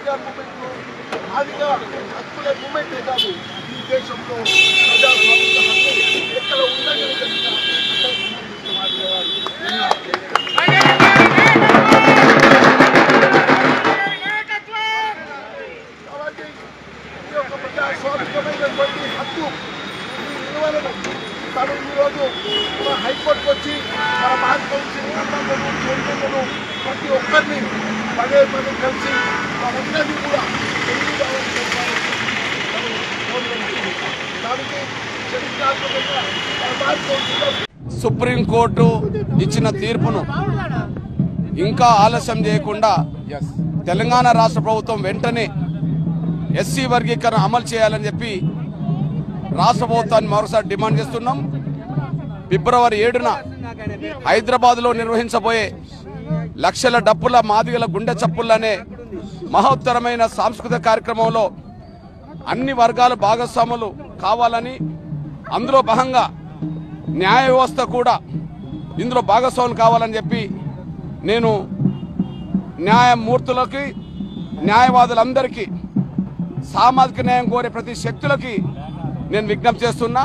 KCR moment Madiga హక్కుల మూమెంటే కాదు ఈ దేశంలో ప్రజాస్వామిక హక్కు ఎక్కడ ఉందని కాబట్టి ఈ యొక్క ప్రజాస్వామికమైనటువంటి హక్కు విలువలను తను ఈరోజు మన హైకోర్టుకు వచ్చి మన మహాత్మను చైతన్యను ప్రతి ఒక్కరిని పదే పదే కలిసి మనందరినీ కూడా దానికి చరిత్రాత్మకంగా సుప్రీంకోర్టు ఇచ్చిన తీర్పును ఇంకా ఆలస్యం చేయకుండా తెలంగాణ రాష్ట్ర ప్రభుత్వం వెంటనే ఎస్సీ వర్గీకరణ అమలు చేయాలని చెప్పి రాష్ట్ర ప్రభుత్వాన్ని మరోసారి డిమాండ్ చేస్తున్నాం. ఫిబ్రవరి 7న హైదరాబాద్లో నిర్వహించబోయే లక్షల డప్పుల మాదిగల గుండె చప్పులనే మహోత్తరమైన సాంస్కృతిక కార్యక్రమంలో అన్ని వర్గాల భాగస్వాములు కావాలని, అందులో భాగంగా న్యాయ వ్యవస్థ కూడా ఇందులో భాగస్వాములు కావాలని చెప్పి నేను న్యాయమూర్తులకి, న్యాయవాదులందరికీ, సామాజిక న్యాయం కోరే ప్రతి శక్తులకి నేను విజ్ఞప్తి చేస్తున్నా.